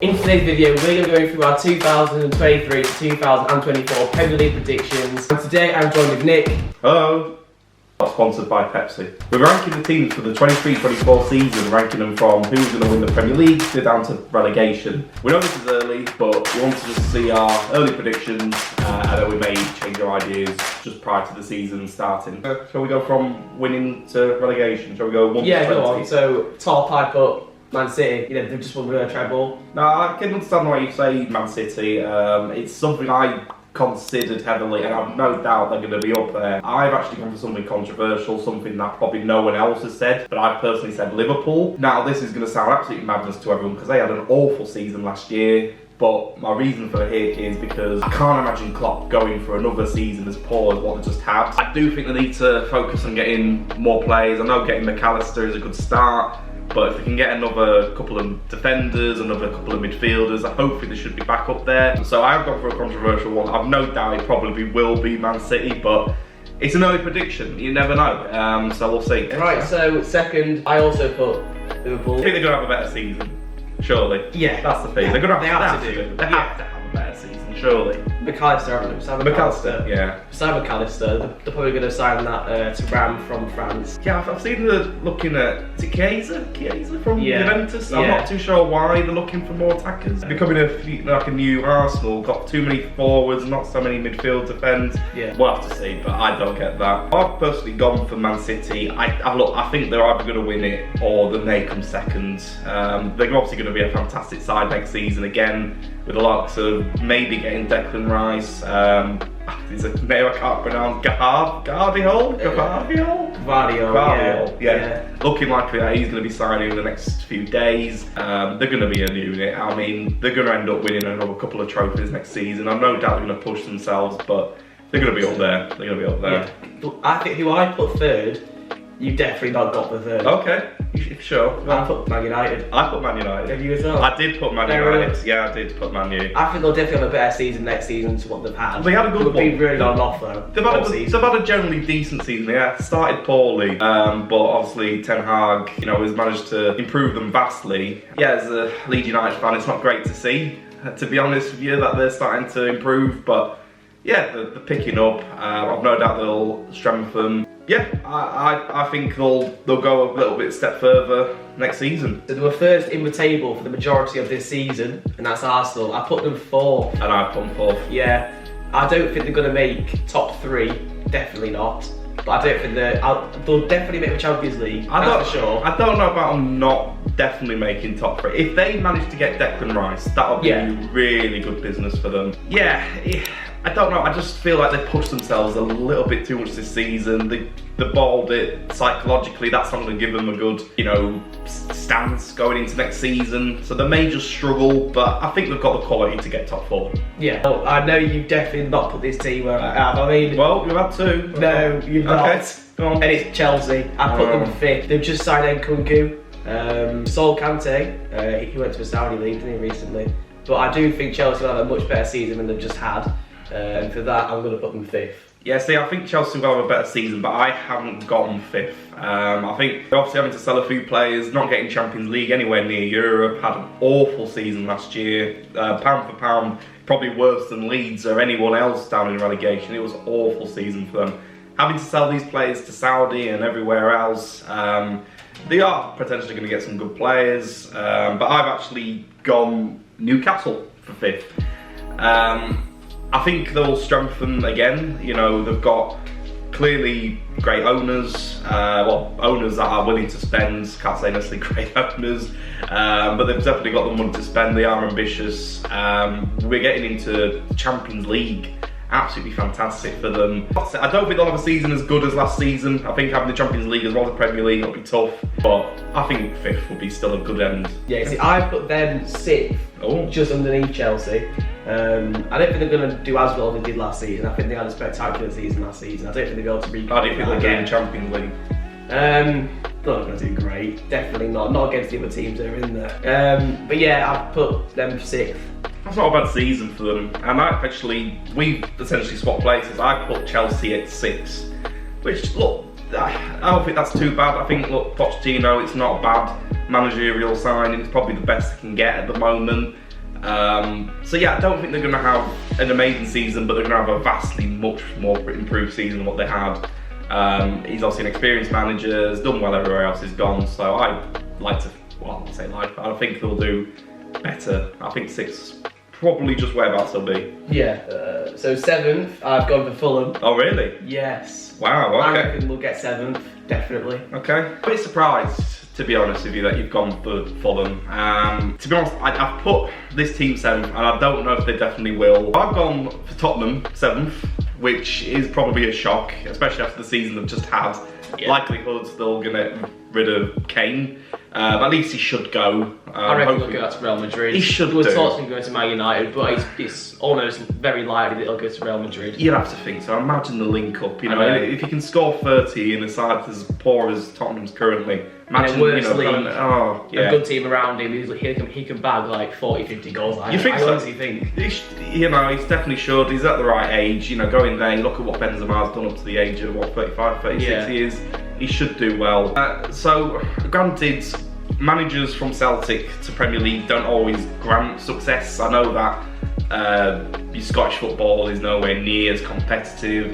In today's video, we're going to go through our 2023 to 2024 Premier League predictions. And today I'm joined with Nick. Hello. Sponsored by Pepsi. We're ranking the teams for the 23-24 season, ranking them from who's going to win the Premier League to down to relegation. We know this is early, but we want to just see our early predictions and then we may change our ideas just prior to the season starting. Shall we go from winning to relegation? Shall we go 1 to 20? Yeah, go on. So, top I put Man City. You know, they've just won the treble. No, I can understand why you say Man City. It's something I considered heavily, and I've no doubt they're going to be up there. I've actually gone for something controversial, something that probably no one else has said, but I've personally said Liverpool. Now, this is going to sound absolutely madness to everyone because they had an awful season last year. But my reason for it is because I can't imagine Klopp going for another season as poor as what they just had. I do think they need to focus on getting more players. I know getting McAllister is a good start, but if they can get another couple of defenders, another couple of midfielders, hopefully they should be back up there. So I've gone for a controversial one. I've no doubt it probably will be Man City, but it's an early prediction. You never know. So we'll see. Right, so second, I also put Liverpool. I think they're going to have a better season. Surely. Yeah. That's the thing. Yeah, they're going to they have to do. They have to have a better season, surely. McAllister, haven't they? Sam McAllister, yeah. Sam McAllister, they're probably going to sign that to Ram from France. Yeah, I've seen them looking at, is it Chiesa from Juventus? I'm Yeah. not too sure why they're looking for more attackers. Becoming like a new Arsenal, got too many forwards, not so many midfield defence. Yeah. We'll have to see, but I don't get that. I've personally gone for Man City. I think they're either going to win it or they may come second. They're obviously going to be a fantastic side next season again, with the likes of maybe getting Declan Rice. There's a name I can't pronounce. Gvardiol, yeah. Looking like he's going to be signing in the next few days. They're going to be a unit. I mean, they're going to end up winning another couple of trophies next season. I've no doubt they're going to push themselves, but they're going to be up there. They're going to be up there. Yeah. I think who I put third, you've definitely not got the third. Okay, sure. I put Man United. I put Man United. Have you as well? I did put Man United. Yeah, I did put Man U. I think they'll definitely have a better season next season to what they've had. They had a good one. They've been really on off though. They've had a generally decent season. Yeah, started poorly, but obviously Ten Hag, has managed to improve them vastly. Yeah, as a Leeds United fan, it's not great to see, to be honest with you, that they're starting to improve. But yeah, they're picking up. I've no doubt they'll strengthen. Yeah, I think they'll go a little bit step further next season. So they were first in the table for the majority of this season, and that's Arsenal. I put them fourth. And I put them fourth. Yeah, I don't think they're going to make top three. Definitely not. But I don't think they'll definitely make the Champions League. That's for sure. I don't know about them not definitely making top three. If they manage to get Declan Rice, that'll be really good business for them. Yeah. I don't know, I just feel like they pushed themselves a little bit too much this season. They balled it psychologically. That's not going to give them a good, stance going into next season. So they may just struggle, but I think they've got the quality to get top four. Yeah, well, I know you've definitely not put this team where I have. I mean, well, you've had two. No, you've not. Okay, go on. And it's Chelsea. I put them fifth. They've just signed Nkunku. Sol Kante, he went to the Saudi League, didn't he, recently? But I do think Chelsea will have a much better season than they've just had. And for that, I'm going to put them fifth. Yeah, see, I think Chelsea will have a better season, but I haven't gone fifth. I think they're obviously having to sell a few players, not getting Champions League anywhere near Europe, had an awful season last year. Pound for pound, probably worse than Leeds or anyone else down in relegation. It was an awful season for them. Having to sell these players to Saudi and everywhere else, they are potentially going to get some good players, but I've actually gone Newcastle for fifth. I think they'll strengthen again. They've got clearly great owners, owners that are willing to spend. Can't say necessarily great owners, but they've definitely got the money to spend. They are ambitious. We're getting into Champions League. Absolutely fantastic for them. I don't think they'll have a season as good as last season. I think having the Champions League as well as the Premier League will be tough, but I think fifth will be still a good end. Yeah, see, I put them sixth, just underneath Chelsea. I don't think they're going to do as well as they did last season. I think they had a spectacular season last season. I don't think they'll be able to recoup. I don't think they'll get in Champions League. They're not going to do great. Definitely not. Not against the other teams that are in there. But yeah, I've put them sixth. That's not a bad season for them. And we've essentially swapped places. I put Chelsea at 6, which, look, I don't think that's too bad. I think, look, Pochettino, it's not a bad managerial signing. It's probably the best they can get at the moment. So yeah, I don't think they're going to have an amazing season, but they're going to have a vastly much more improved season than what they had. He's obviously an experienced manager, has done well everywhere else he's gone, so I like to, well, I say like, but I think they'll do better. I think 6, probably just whereabouts they'll be. Yeah, so 7th, I've gone for Fulham. Oh really? Yes. Wow, okay. I reckon we'll get 7th, definitely. Okay. I'm a bit surprised, to be honest with you, that you've gone for Fulham. To be honest, I've put this team 7th, and I don't know if they definitely will. I've gone for Tottenham 7th, which is probably a shock, especially after the season they've just had. Yeah. Likelihood they'll get rid of Kane. At least he should go. I reckon he'll go to Real Madrid. He should do. do. Talks him going to Man United, but it's almost very likely that he'll go to Real Madrid. You'd have to think so. Imagine the link up. You know, if you can score 30 in a side as poor as Tottenham's currently, imagine a good team around him. He can bag like 40, 50 goals. You think so? Honestly think. He's definitely should. He's at the right age. You know, go in there. Look at what Benzema's done up to the age of 35, 36 years. He should do well. So, granted, managers from Celtic to Premier League don't always grant success. I know that Scottish football is nowhere near as competitive,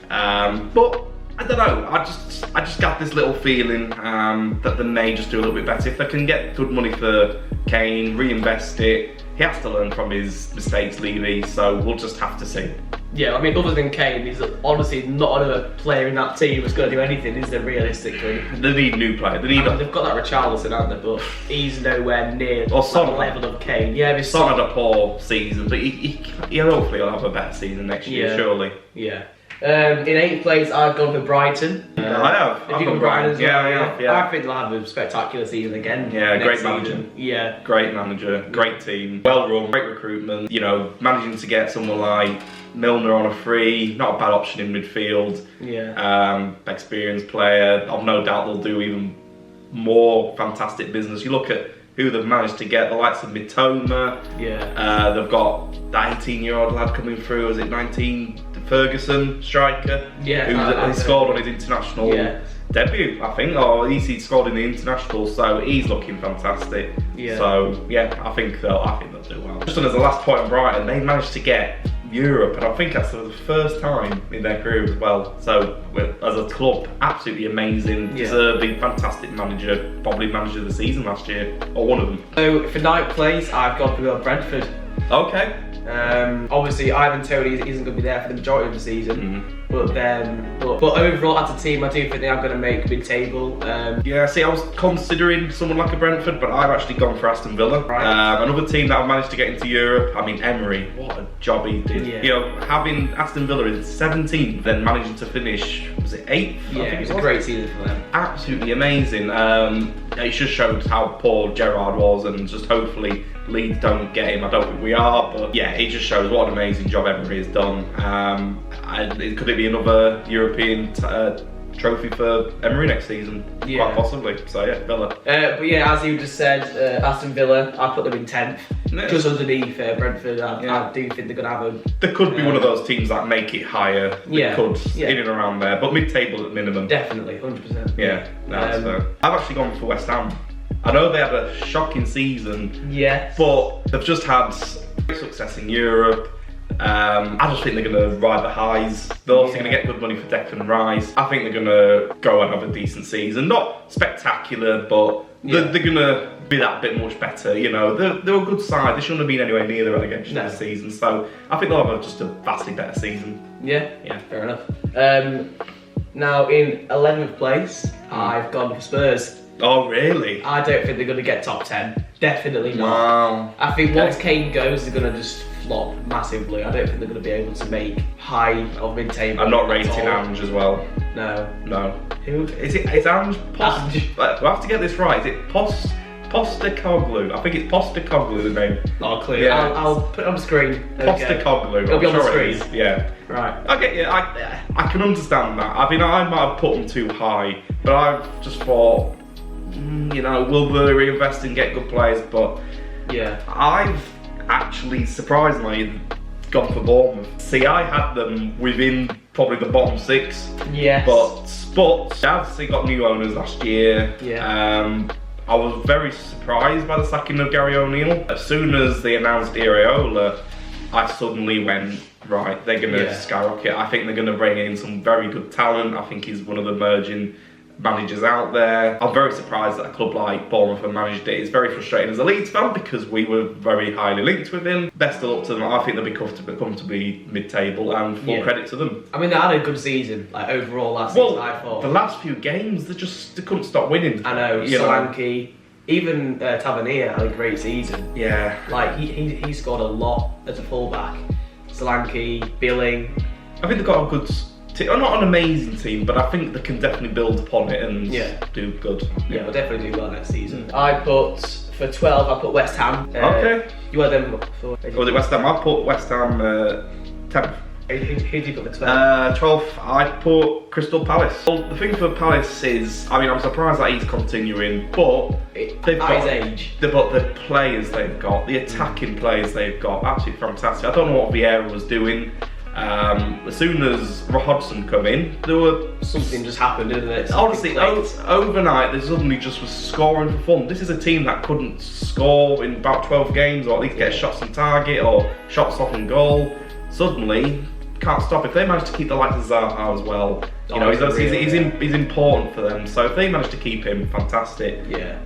but I don't know. I just got this little feeling that they may just do a little bit better if they can get good money for Kane, reinvest it. He has to learn from his mistakes, Levy. So we'll just have to see. Yeah, I mean, other than Kane, there's honestly not another player in that team that's going to do anything, is there, realistically? They need a new player. They've got that Richarlison, haven't they? But he's nowhere near the level of Kane. Yeah, Son had a poor season, but he hopefully will have a better season next year, surely. Yeah. In 8th place, I've gone for Brighton. I have. Have you gone Brighton as well? Yeah. I think they'll have a spectacular season again. Yeah, great manager. Yeah. Great manager, great team, well run, great recruitment. You know, managing to get someone like Milner on a free, not a bad option in midfield. Yeah. Experienced player. I've no doubt they'll do even more fantastic business. You look at who they've managed to get, the likes of Mitoma. Yeah. They've got that 18-year-old lad coming through, is it 19? Ferguson, striker. Yeah. He scored on his international debut, I think, or at least he scored in the international, so he's looking fantastic. Yeah. So yeah, I think they'll do well. Just as a last point on Brighton, they managed to get Europe, and I think that's the first time in their career as well. So as a club, absolutely amazing, deserving, fantastic manager, probably manager of the season last year, or one of them. So for 9th place, I've got to go Brentford. Okay. Obviously, Ivan Toney isn't going to be there for the majority of the season, but overall as a team, I do think they are going to make mid-table. Yeah, see, I was considering someone like a Brentford, but I've actually gone for Aston Villa. Right. Another team that I've managed to get into Europe. I mean, Emery, what a job he did. Yeah. You know, having Aston Villa in 17th, then managing to finish, was it 8th? Yeah, it was a great season for them. Absolutely amazing. It just shows how poor Gerrard was, and just hopefully Leeds don't get him. I don't think we are, but yeah, it just shows what an amazing job Emery has done. Could it be another European trophy for Emery next season? Yeah. Quite possibly. So yeah, Villa. But yeah, as you just said, Aston Villa, I put them in 10th, just underneath Brentford. I do think they're going to have a... They could be one of those teams that make it higher. They could, in and around there, but mid-table at minimum. Definitely, 100%. Yeah, that's fair. I've actually gone for West Ham. I know they had a shocking season, but they've just had great success in Europe. I just think they're going to ride the highs. They're also going to get good money for Declan Rice. I think they're going to go and have a decent season. Not spectacular, but they're going to be that bit much better. You know, they're a good side. They shouldn't have been anywhere near the relegation this season. So I think they'll have just a vastly better season. Yeah, fair enough. Now in 11th place, I've gone for Spurs. Oh really? I don't think they're going to get top 10. Definitely not. Wow. I think once Kane goes, they're going to just flop massively. I don't think they're going to be able to make high or mid-table. I'm not rating Ange as well. No. Who is it? Is Ange? We'll have to get this right. Is it Postecoglou? I think it's Postecoglou, the name. Oh, clear. Yeah. I'll put it on the screen. Postecoglou. It'll be on the screen. Yeah. Right. Okay. Yeah. I can understand that. I mean, I might have put them too high, but I've just thought, you know, will they reinvest and get good players? But yeah, I've actually surprisingly gone for Bournemouth. See, I had them within probably the bottom 6. Yes. But they obviously got new owners last year. Yeah. I was very surprised by the sacking of Gary O'Neill. As soon as they announced Iraola, I suddenly went, right, they're going to skyrocket. I think they're going to bring in some very good talent. I think he's one of the emerging managers out there. I'm very surprised that a club like Bournemouth have managed it. It's very frustrating as a Leeds fan because we were very highly linked with him. Best of luck to them. I think they'll be comfortably mid-table, and full credit to them. I mean, they had a good season, like overall last season, I thought. The last few games, they couldn't stop winning. I know, Solanke, even Tavernier had a great season. Yeah. Like, he scored a lot as a fullback. Solanke, Billing. I think they've got a good not an amazing team, but I think they can definitely build upon it and do good. Yeah, we'll definitely do well next season. I put, for 12, I put West Ham. Okay. You had them for... Was it West Ham? I put West Ham 10th. Who did you put for 12? 12th, I put Crystal Palace. Well, the thing for Palace is, I mean, I'm surprised that he's continuing, but they've got his age. But the players they've got, the attacking players they've got, absolutely fantastic. I don't know what Vieira was doing. As soon as Hodgson come in, there were... Something just happened, didn't it? Honestly, overnight, they suddenly just was scoring for fun. This is a team that couldn't score in about 12 games, or at least get shots on target, or shots off and goal. Suddenly, can't stop. If they manage to keep the likes of Zaha as well, you know, he's important for them. So if they manage to keep him, fantastic. Yeah.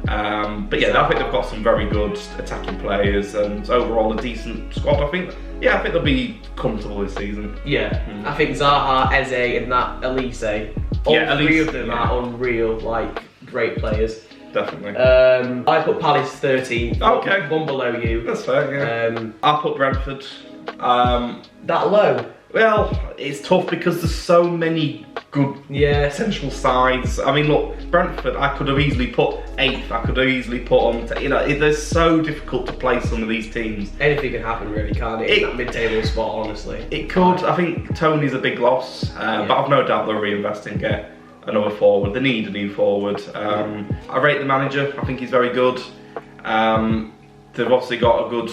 But yeah, I think they've got some very good attacking players and overall a decent squad. I think they'll be comfortable this season. Yeah. I think Zaha, Eze, and that Elise, all three of them are unreal, like great players. Definitely. I put Palace 13th. Okay. One below you. That's fair. Yeah. I put Brentford. That low. Well, it's tough because there's so many good essential sides. I mean, look, Brentford, I could have easily put 8th. I could have easily put them. You know, they're so difficult to place some of these teams. Anything can happen, really, can't it? In that mid-table spot, honestly. It could. I think Tony's a big loss, but I've no doubt they'll reinvest and get another forward. They need a new forward. I rate the manager. I think he's very good. They've obviously got a good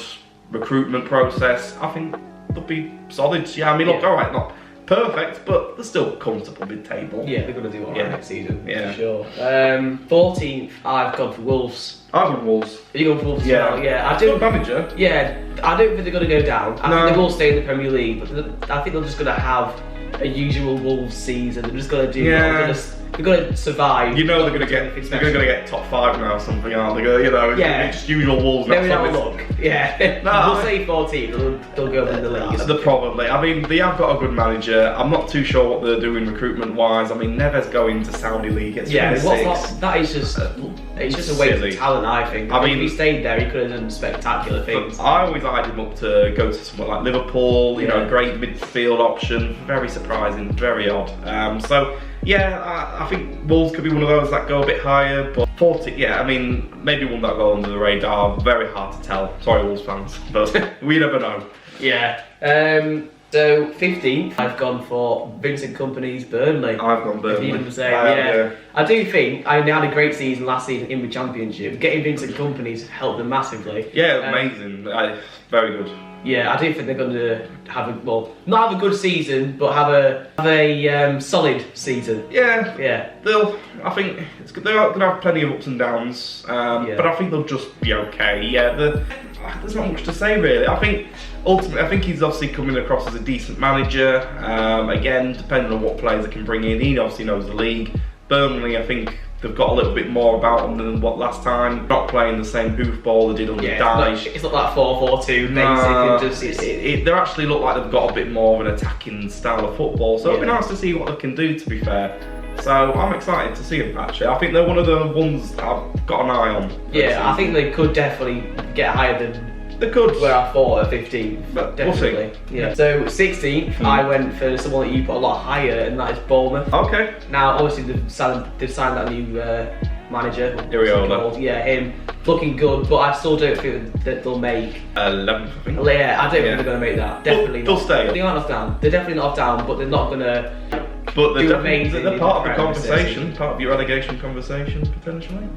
recruitment process. I think they'll be solid. Yeah, I mean, look, all right, not perfect, but they're still comfortable mid-table. Yeah, they're going to do all right next season, for sure. 14th, I've gone for Wolves. I've gone Wolves. Are you going for Wolves as well? Yeah, I do. Good manager. Yeah, I don't think they're going to go down. I think they will stay in the Premier League, but I think they're just going to have a usual Wolves season. They're just going to do. They're going to survive. You know they're going to get top 5 now or something, aren't they? You know, it's just usual Wolves. Maybe have a look. Yeah, we'll say 14. They'll go in the league. They're probably. I mean, they have got a good manager. I'm not too sure what they're doing recruitment-wise. I mean, Neves going to Saudi League. It's that is just. It's just a waste of talent, I think. I mean, if he stayed there, he could have done spectacular things. I always eyed him up to go to somewhere like Liverpool. You know, great midfield option. Very surprising, very odd. I think Wolves could be one of those that go a bit higher, but 40, I mean, maybe one that go under the radar. Very hard to tell. Sorry, Wolves fans, but we never know. Yeah. So 15th, I've gone for Vincent Kompany's Burnley. I've gone Burnley. Even the same, I do think they had a great season last season in the Championship. Getting Vincent Kompany's helped them massively. Yeah, amazing. Very good. Yeah, I do think they're going to have not have a good season, but have a solid season. Yeah. I think they're going to have plenty of ups and downs, but I think they'll just be okay. There's not much to say really. I think ultimately, he's obviously coming across as a decent manager. Again, depending on what players they can bring in, he obviously knows the league. Burnley, I think they've got a little bit more about them than what last time. Not playing the same hoofball they did under Dyche. It's not like 4-4-2 basic. They actually look like they've got a bit more of an attacking style of football. So it'll be nice to see what they can do, to be fair. So I'm excited to see them actually. I think they're one of the ones that I've got an eye on. Yeah, I think they could definitely get higher than they could. Where I thought at 15th, but definitely. We'll see. Yeah. So 16th, I went for someone that you put a lot higher, and that is Bournemouth. Okay. Now, obviously, they've signed that new manager. Iraola. Yeah, him. Looking good, but I still don't think that they'll make 11th, I think. Yeah, I don't think they're going to make that. Definitely they'll not. stay. They aren't off down. They're definitely not off down, but they're not going to. But they're part of the conversation, part of your relegation conversation potentially.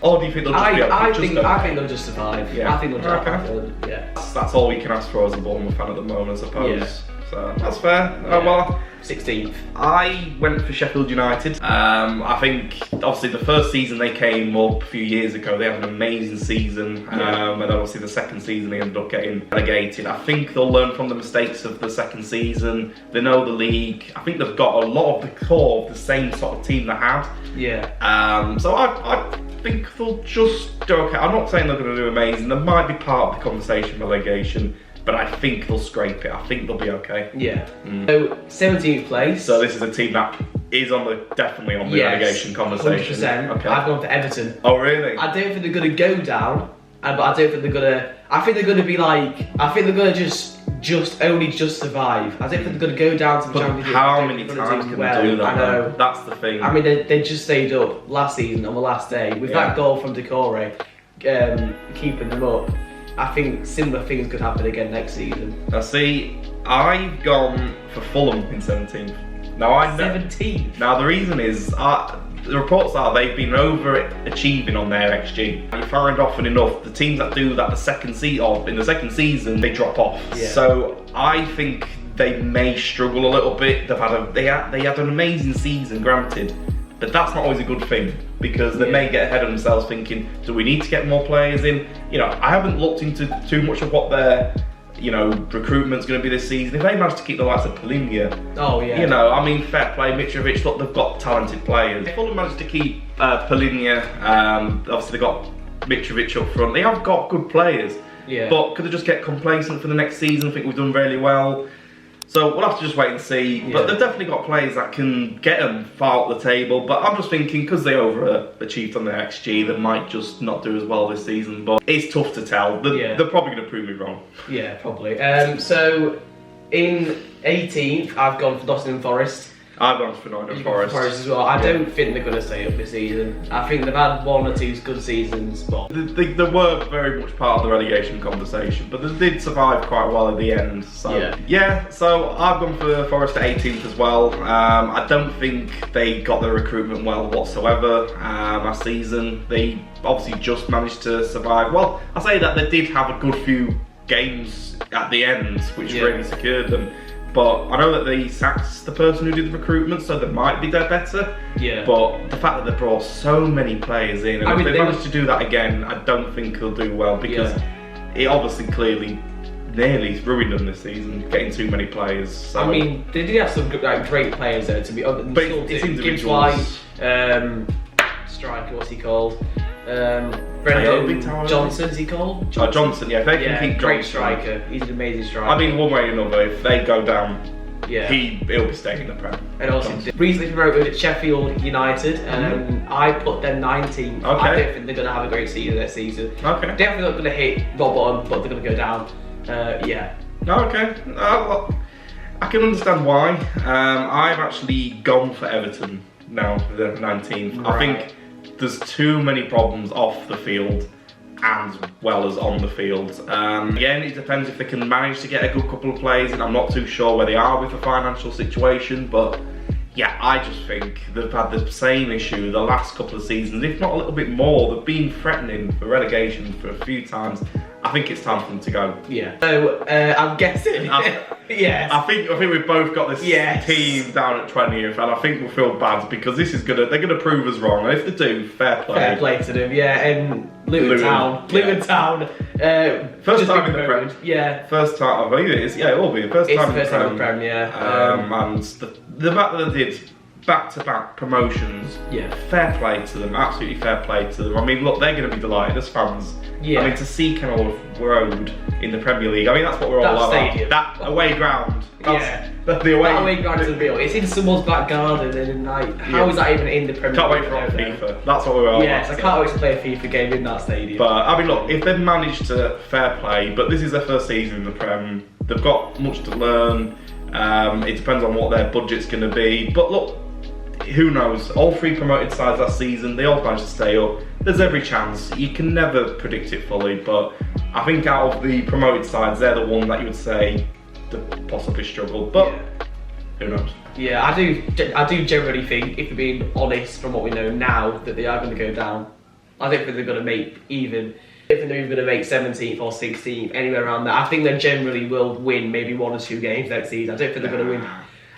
Or do you think they'll just be okay? I think they'll just survive. Yeah. I think they'll just survive. Yeah. That's all we can ask for as a Bournemouth fan at the moment, I suppose. Yeah. So that's fair. Well, 16th. I went for Sheffield United. I think obviously the first season they came up a few years ago, they had an amazing season, and then obviously the second season they ended up getting relegated. I think they'll learn from the mistakes of the second season. They know the league. I think they've got a lot of the core of the same sort of team they had. Yeah. So I think they'll just do okay. I'm not saying they're going to do amazing. They might be part of the conversation relegation, but I think they'll scrape it. I think they'll be okay. Yeah. So 17th place. So this is a team that is definitely on the relegation conversation. 100%. Okay. I've gone for Everton. Oh really? I don't think they're going to go down, but I don't think they're going to. I think they're going to be like. I think they're going to just survive. I don't think they're going to go down to the Champions League. How many times can they do that? I know. That's the thing. I mean, they just stayed up last season on the last day with that goal from Decore, keeping them up. I think similar things could happen again next season. Now see, I've gone for Fulham in 17th. Now I know. 17th. Now the reason is, the reports are they've been overachieving on their XG. You find often enough the teams that do that in the second season they drop off. Yeah. So I think they may struggle a little bit. They had an amazing season, granted. But that's not always a good thing, because they may get ahead of themselves thinking, do we need to get more players in? You know, I haven't looked into too much of what their, recruitment's going to be this season. If they manage to keep the likes of Polinia, I mean, fair play, Mitrovic, look, they've got talented players. If Fulham managed to keep Polinia, obviously they've got Mitrovic up front, they have got good players. Yeah. But could they just get complacent for the next season? I think we've done really well. So we'll have to just wait and see. Yeah. But they've definitely got players that can get them far up the table. But I'm just thinking, because they overachieved on their XG, they might just not do as well this season. But it's tough to tell. They're probably going to prove me wrong. Yeah, probably. So in 18th, I've gone for Nottingham Forest. I've gone for Nottingham Forest as well. I don't think they're going to stay up this season. I think they've had one or two good seasons, but they were very much part of the relegation conversation, but they did survive quite well at the end. So so I've gone for Forest at 18th as well. I don't think they got their recruitment well whatsoever last season. They obviously just managed to survive. Well, I say that they did have a good few games at the end, which really secured them. But I know that they sacked the person who did the recruitment, so they might be there better. Yeah. But the fact that they brought so many players in, and if they manage to do that again, I don't think they'll do well, because it obviously clearly nearly ruined them this season, getting too many players. So. I mean, they did have some great players there, to be honest. But it's individuals. Striker, what's he called? Brendan Johnson, is he called? Johnson, if they can keep great Johnson. Striker. He's an amazing striker. I mean, one way or another, if they go down, he'll be staying in the Prem. And also, recently promoted at Sheffield United, I put them 19th. I don't think they're going to have a great season this season. Okay. Definitely not going to hit rock bottom, but they're going to go down. I can understand why. I've actually gone for Everton now for the 19th. Right. I think there's too many problems off the field as well as on the field. Again, it depends if they can manage to get a good couple of players, and I'm not too sure where they are with the financial situation, but I just think they've had the same issue the last couple of seasons, if not a little bit more. They've been threatening for relegation for a few times. I think it's time for them to go. Yeah. So I'm guessing. Yes. I think we've both got this team down at 20th, and I think we'll feel bad because they're gonna prove us wrong. And if they do, fair play. Fair play to them. Yeah. And Luton Town. First time in the Prem. Yeah. First time. I believe it is. Yeah, it will be the first time in the Prem. In the Prem. Yeah. And the fact that they did back-to-back promotions. Yeah. Fair play to them. Absolutely fair play to them. I mean, look, they're going to be delighted as fans. Yeah. I mean, to see Kenilworth Road in the Premier League. I mean, that's what we're all about. Stadium. That away ground. That's the that away ground is unreal. It's in someone's back garden, and how is that even in the Premier League? Can't wait for FIFA. That's what we're all about. Yes, I can't wait to play a FIFA game in that stadium. But I mean, look, if they've managed to fair play, but this is their first season in the Prem. They've got much to learn. It depends on what their budget's going to be. But look, who knows? All three promoted sides last season, they all managed to stay up. There's every chance. You can never predict it fully, but I think out of the promoted sides, they're the one that you would say that possibly struggled. But who knows? Yeah, I do generally think, if we're being honest from what we know now, that they are going to go down. I don't think they're going to make even. I think they're going to make 17th or 16th, anywhere around that. I think they generally will win maybe 1 or 2 games next season. I don't think they're going to win.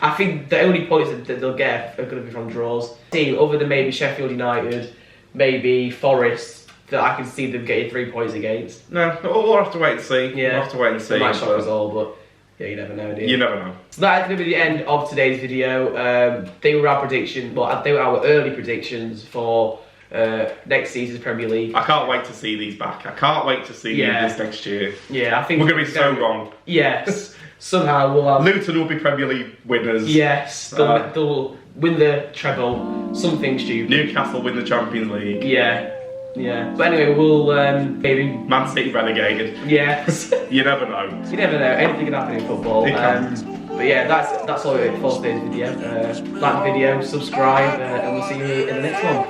I think the only points that they'll get are going to be from draws. Team other than maybe Sheffield United, maybe Forest, that I can see them getting 3 points against. No, we'll have to wait and see. Yeah. We'll have to wait and see. It might shock us all, but yeah, you never know, do you? You never know. So that's going to be the end of today's video. They were our prediction, well, they were our early predictions for next season's Premier League. I can't wait to see these back. I can't wait to see this next year. Yeah, I think we're going to be so wrong. Yes. Somehow we'll have... Luton will be Premier League winners. Yes, they'll win the treble, something stupid. Newcastle win the Champions League. Yeah. But anyway, we'll maybe... Man City relegated. Yes. You never know. You never know, anything can happen in football. It can. But yeah, that's all for today's video. Like the video, subscribe, and we'll see you in the next one.